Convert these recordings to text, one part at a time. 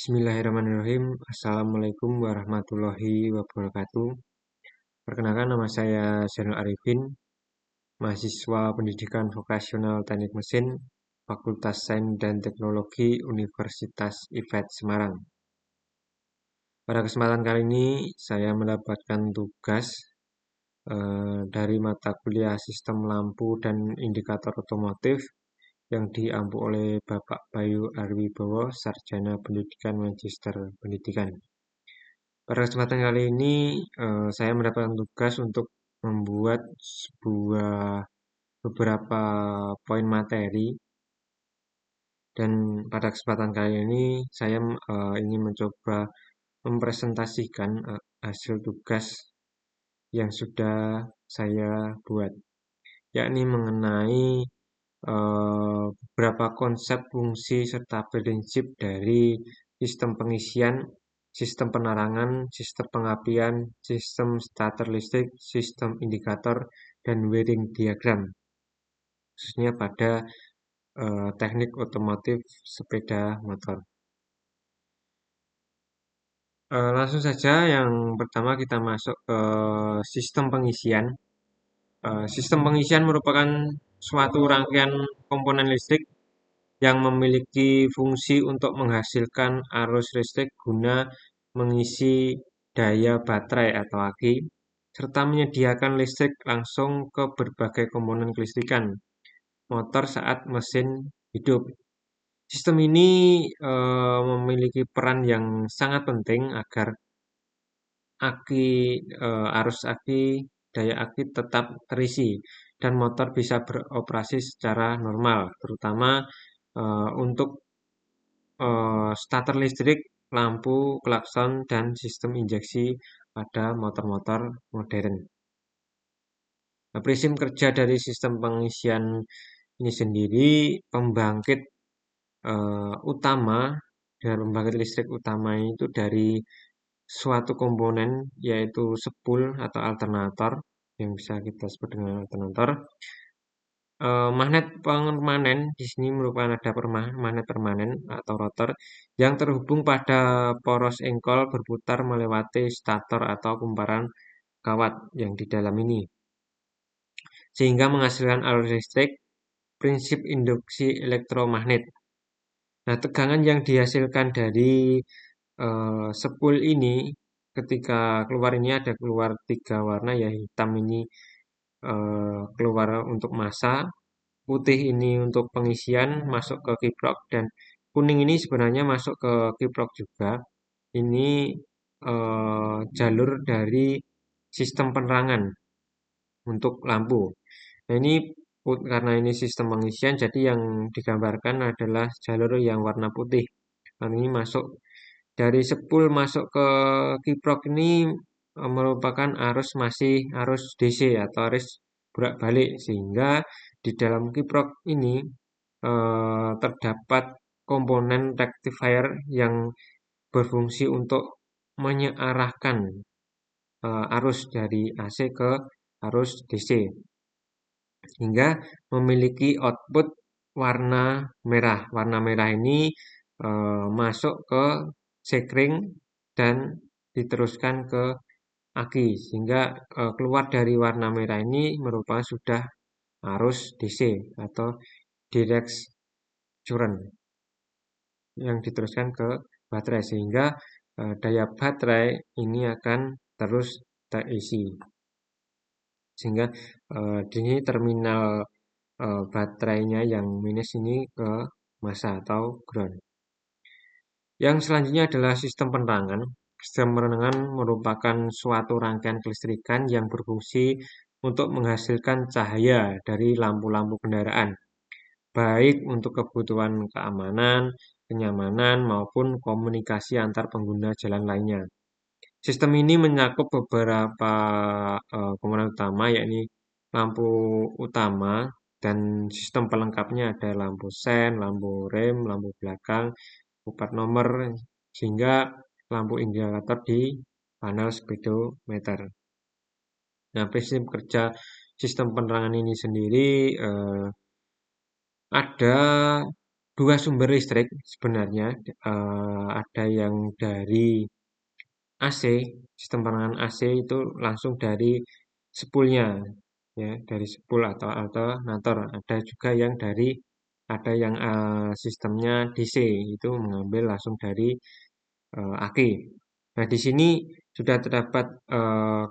Bismillahirrahmanirrahim. Assalamualaikum warahmatullahi wabarakatuh. Perkenalkan, nama saya Zainul Arifin, mahasiswa pendidikan vokasional Teknik Mesin, Fakultas Sains dan Teknologi Universitas IFET Semarang. Pada kesempatan kali ini, saya mendapatkan tugas dari mata kuliah Sistem Lampu dan Indikator Otomotif yang diampu oleh Bapak Bayu Arwibowo, Sarjana Pendidikan Magister Pendidikan. Pada kesempatan kali ini, saya mendapatkan tugas untuk membuat beberapa poin materi, dan pada kesempatan kali ini saya ingin mencoba mempresentasikan hasil tugas yang sudah saya buat, yakni mengenai beberapa konsep, fungsi, serta prinsip dari sistem pengisian, sistem penerangan, sistem pengapian, sistem starter listrik, sistem indikator, dan wiring diagram, khususnya pada teknik otomotif sepeda motor. Langsung saja, yang pertama kita masuk ke sistem pengisian. Sistem pengisian merupakan suatu rangkaian komponen listrik yang memiliki fungsi untuk menghasilkan arus listrik guna mengisi daya baterai atau aki, serta menyediakan listrik langsung ke berbagai komponen kelistrikan motor saat mesin hidup. Sistem ini memiliki peran yang sangat penting agar arus aki, daya aki tetap terisi dan motor bisa beroperasi secara normal, terutama untuk starter listrik, lampu, klakson, dan sistem injeksi pada motor-motor modern. Nah, prinsip kerja dari sistem pengisian ini sendiri, pembangkit utama dan pembangkit listrik utama itu dari suatu komponen, yaitu spool atau alternator, yang bisa kita sebut dengan alternator. Magnet permanen di sini merupakan ada magnet permanen atau rotor yang terhubung pada poros engkol berputar melewati stator atau kumparan kawat yang di dalam ini, sehingga menghasilkan arus listrik. Prinsip induksi elektromagnet. Nah, tegangan yang dihasilkan dari spool ini, ketika keluar ini ada keluar 3 warna, ya hitam ini keluar untuk massa, putih ini untuk pengisian masuk ke kiprok, dan kuning ini sebenarnya masuk ke kiprok juga. Ini jalur dari sistem penerangan untuk lampu. Nah, ini karena ini sistem pengisian, jadi yang digambarkan adalah jalur yang warna putih. Nah, ini masuk dari spool masuk ke kiprok ini merupakan masih arus DC atau arus bolak-balik, sehingga di dalam kiprok ini terdapat komponen rectifier yang berfungsi untuk menyearahkan arus dari AC ke arus DC, hingga memiliki output warna merah. Warna merah ini masuk ke sekring dan diteruskan ke aki, sehingga keluar dari warna merah ini merupakan sudah arus DC atau direct current yang diteruskan ke baterai, sehingga daya baterai ini akan terus terisi, sehingga di sini terminal baterainya yang minus ini ke massa atau ground. Yang selanjutnya adalah sistem penerangan. Sistem penerangan merupakan suatu rangkaian kelistrikan yang berfungsi untuk menghasilkan cahaya dari lampu-lampu kendaraan, baik untuk kebutuhan keamanan, kenyamanan, maupun komunikasi antar pengguna jalan lainnya. Sistem ini mencakup beberapa komponen utama, yakni lampu utama dan sistem pelengkapnya ada lampu sen, lampu rem, lampu belakang, plat nomor, sehingga lampu indikator di panel speedometer. Nah, prinsip kerja sistem penerangan ini sendiri ada dua sumber listrik sebenarnya, ada yang dari AC, sistem penerangan AC itu langsung dari spoolnya, ya, dari spool atau alternator. Ada yang sistemnya DC itu mengambil langsung dari aki. Nah, di sini sudah terdapat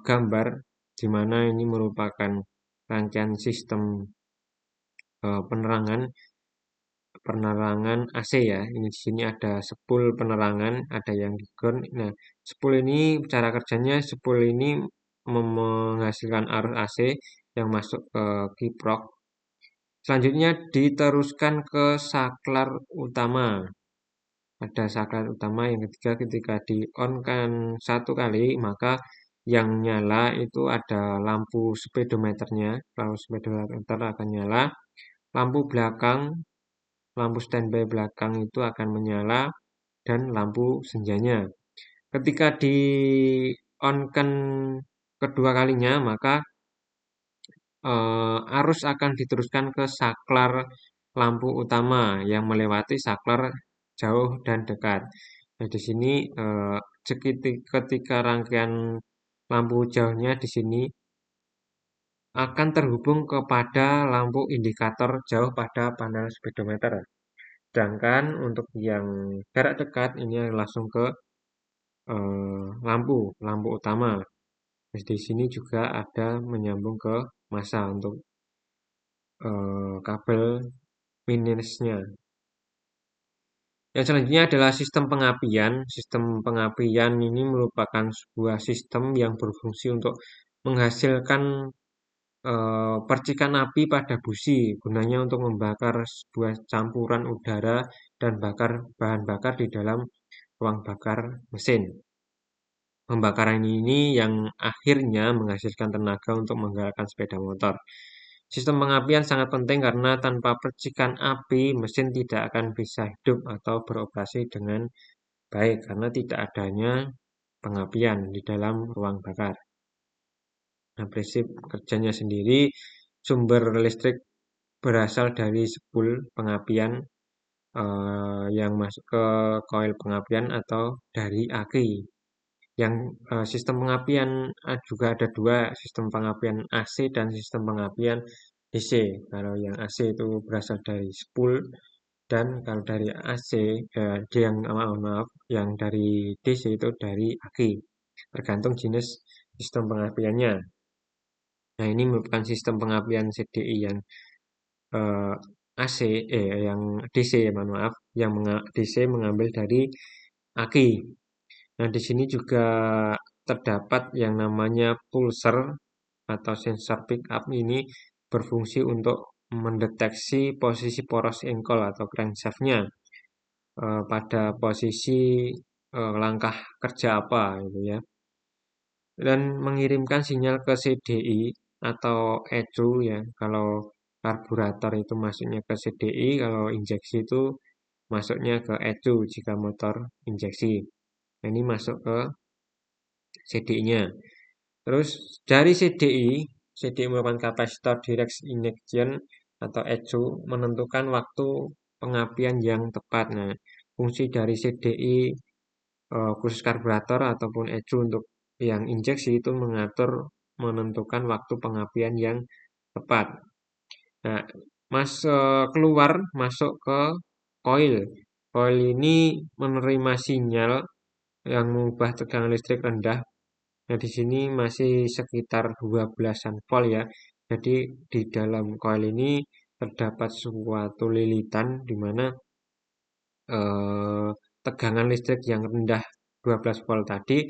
gambar di mana ini merupakan rangkaian sistem penerangan penerangan AC ya. Ini di sini ada spool penerangan, ada yang di ground. Nah, spool ini cara kerjanya spool ini menghasilkan arus AC yang masuk ke kiprok. Selanjutnya diteruskan ke saklar utama. Ada saklar utama yang ketiga ketika di on kan satu kali maka yang nyala itu ada lampu speedometernya. Lampu speedometer akan nyala. Lampu belakang lampu standby belakang itu akan menyala dan lampu senjanya. Ketika di on-kan kedua kalinya, maka arus akan diteruskan ke saklar lampu utama yang melewati saklar jauh dan dekat. Nah, di sini ketika rangkaian lampu jauhnya di sini akan terhubung kepada lampu indikator jauh pada panel speedometer. Sedangkan untuk yang jarak dekat ini langsung ke lampu utama. Terus di sini juga ada menyambung ke massa untuk kabel minusnya. Yang selanjutnya adalah sistem pengapian. Sistem pengapian ini merupakan sebuah sistem yang berfungsi untuk menghasilkan percikan api pada busi. Gunanya untuk membakar sebuah campuran udara dan bahan bakar di dalam ruang bakar mesin. Pembakaran ini yang akhirnya menghasilkan tenaga untuk menggerakkan sepeda motor. Sistem pengapian sangat penting karena tanpa percikan api, mesin tidak akan bisa hidup atau beroperasi dengan baik karena tidak adanya pengapian di dalam ruang bakar. Nah, prinsip kerjanya sendiri, sumber listrik berasal dari spool pengapian yang masuk ke koil pengapian atau dari aki. Yang sistem pengapian juga ada dua, sistem pengapian AC dan sistem pengapian DC. Kalau yang AC itu berasal dari spool dan kalau dari AC yang dari DC itu dari aki. Tergantung jenis sistem pengapiannya. Nah, ini merupakan sistem pengapian CDI yang eh, AC yang DC ya, mohon maaf, yang DC mengambil dari aki. Nah, di sini juga terdapat yang namanya pulser atau sensor pickup ini berfungsi untuk mendeteksi posisi poros engkol atau crankshaftnya pada posisi langkah kerja apa gitu ya. Dan mengirimkan sinyal ke CDI atau ECU ya. Kalau karburator itu masuknya ke CDI, kalau injeksi itu masuknya ke ECU jika motor injeksi. Nah, ini masuk ke CDI-nya. Terus dari CDI merupakan kapasitor direct injection atau ECU menentukan waktu pengapian yang tepat. Nah, fungsi dari CDI khusus karburator ataupun ECU untuk yang injeksi itu menentukan waktu pengapian yang tepat. Nah, masuk ke koil. Koil ini menerima sinyal yang mengubah tegangan listrik rendah. Nah, di sini masih sekitar 12-an volt ya. Jadi di dalam koil ini terdapat suatu lilitan di mana tegangan listrik yang rendah 12 volt tadi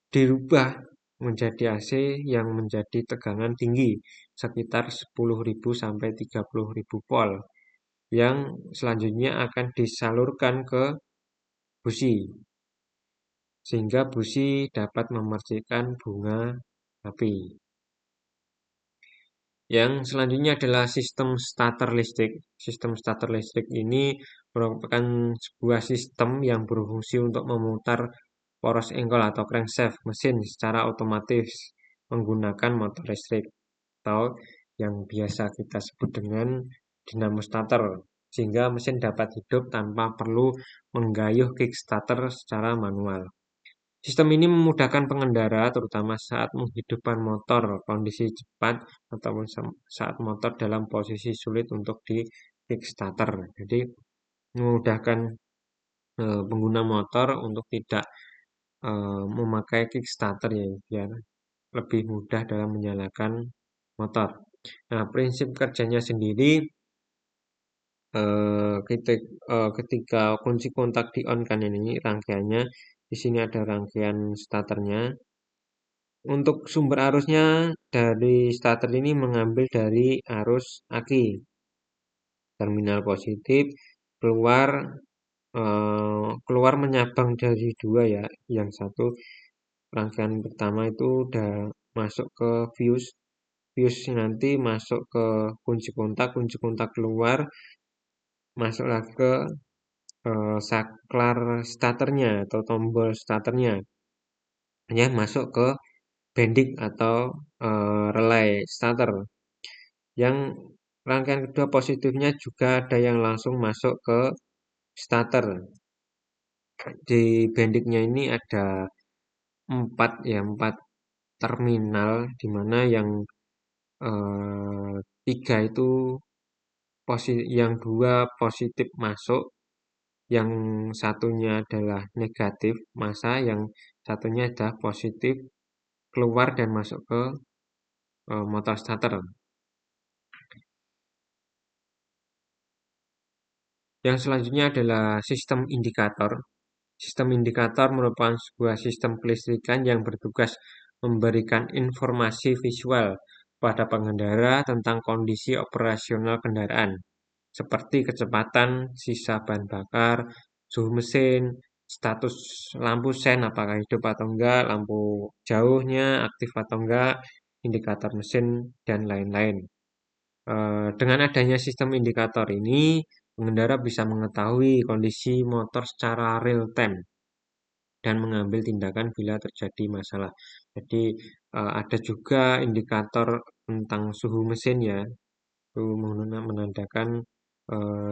dirubah menjadi AC yang menjadi tegangan tinggi sekitar 10.000 sampai 30.000 volt yang selanjutnya akan disalurkan ke busi sehingga busi dapat memercikan bunga api. Yang selanjutnya adalah sistem starter listrik. Sistem starter listrik ini merupakan sebuah sistem yang berfungsi untuk memutar poros engkol atau crankshaft mesin secara otomatis menggunakan motor listrik atau yang biasa kita sebut dengan dinamo starter. sehingga mesin dapat hidup tanpa perlu menggayuh kickstarter secara manual. Sistem ini memudahkan pengendara, terutama saat menghidupkan motor kondisi cepat ataupun saat motor dalam posisi sulit untuk di kickstarter. Jadi memudahkan pengguna motor untuk tidak memakai kickstarter ya, biar lebih mudah dalam menyalakan motor. Nah, prinsip kerjanya sendiri ketika kunci kontak di on kan ini rangkaiannya. Di sini ada rangkaian starternya. Untuk sumber arusnya dari starter ini mengambil dari arus aki. Terminal positif keluar keluar menyabang dari dua ya. Yang satu rangkaian pertama itu udah masuk ke fuse. Fuse nanti masuk ke kunci kontak keluar, masuk lagi ke saklar starternya atau tombol starternya. Ya, masuk ke bending atau relay starter. Yang rangkaian kedua positifnya juga ada yang langsung masuk ke starter. Di bendingnya ini ada empat terminal di mana yang tiga itu yang dua positif masuk, yang satunya adalah negatif massa, yang satunya adalah positif keluar dan masuk ke motor starter. Yang selanjutnya adalah sistem indikator. Sistem indikator merupakan sebuah sistem kelistrikan yang bertugas memberikan informasi visual pada pengendara tentang kondisi operasional kendaraan, seperti kecepatan, sisa bahan bakar, suhu mesin, status lampu sen apakah hidup atau enggak, lampu jauhnya aktif atau enggak, indikator mesin, dan lain-lain. Dengan adanya sistem indikator ini, pengendara bisa mengetahui kondisi motor secara real time dan mengambil tindakan bila terjadi masalah. Jadi ada juga indikator tentang suhu mesin ya, itu menandakan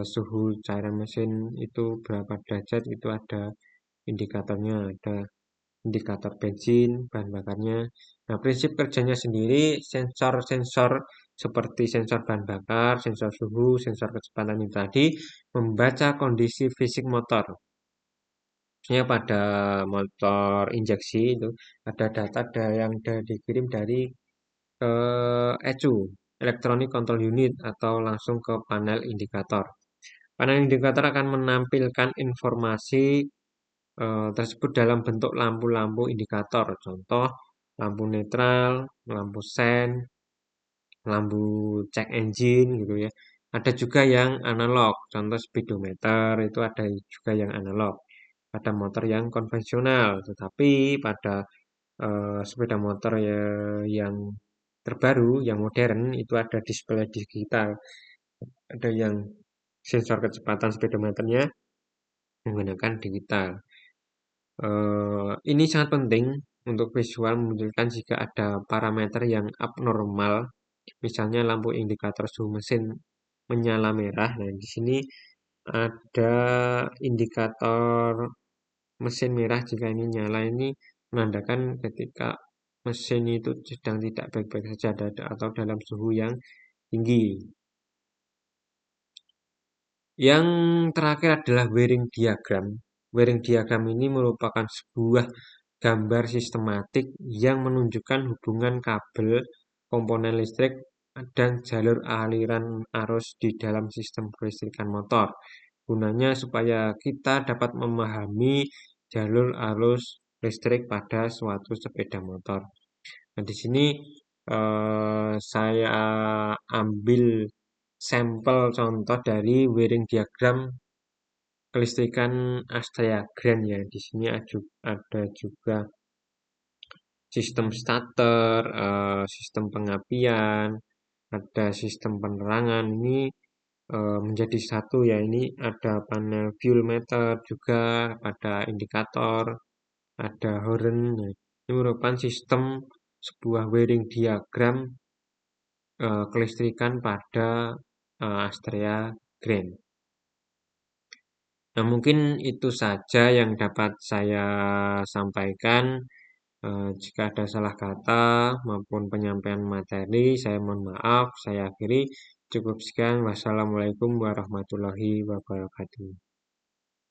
suhu cairan mesin itu berapa derajat, itu ada indikatornya, ada indikator bensin, bahan bakarnya. Nah, prinsip kerjanya sendiri, sensor-sensor seperti sensor bahan bakar, sensor suhu, sensor kecepatan itu tadi, membaca kondisi fisik motor. Maksudnya pada motor injeksi itu ada data yang dikirim dari ECU, Electronic Control Unit, atau langsung ke panel indikator. Panel indikator akan menampilkan informasi tersebut dalam bentuk lampu-lampu indikator, contoh lampu netral, lampu sen, lampu check engine gitu ya. Ada juga yang analog, contoh speedometer itu ada juga yang analog. Pada motor yang konvensional, tetapi pada sepeda motor yang terbaru, yang modern itu ada display digital. Ada yang sensor kecepatan speedometernya menggunakan digital. Ini sangat penting untuk visual menunjukkan jika ada parameter yang abnormal, misalnya lampu indikator suhu mesin menyala merah. Nah, di sini ada indikator mesin merah jika ini nyala, ini menandakan ketika mesin itu sedang tidak baik-baik saja atau dalam suhu yang tinggi. Yang terakhir adalah wiring diagram. Wiring diagram ini merupakan sebuah gambar sistematik yang menunjukkan hubungan kabel, komponen listrik, dan jalur aliran arus di dalam sistem kelistrikan motor. Gunanya supaya kita dapat memahami jalur arus listrik pada suatu sepeda motor. Nah, di sini saya ambil sampel contoh dari wiring diagram kelistrikan Astrea Grand ya. Di sini ada juga sistem starter, sistem pengapian, ada sistem penerangan. Ini menjadi satu ya. Ini ada panel fuel meter juga, ada indikator, ada horn. Nah, ini merupakan sistem sebuah wiring diagram kelistrikan pada Astrea Grand. Nah, mungkin itu saja yang dapat saya sampaikan. Jika ada salah kata maupun penyampaian materi, saya mohon maaf. Saya akhiri. Cukup sekian. Wassalamualaikum warahmatullahi wabarakatuh.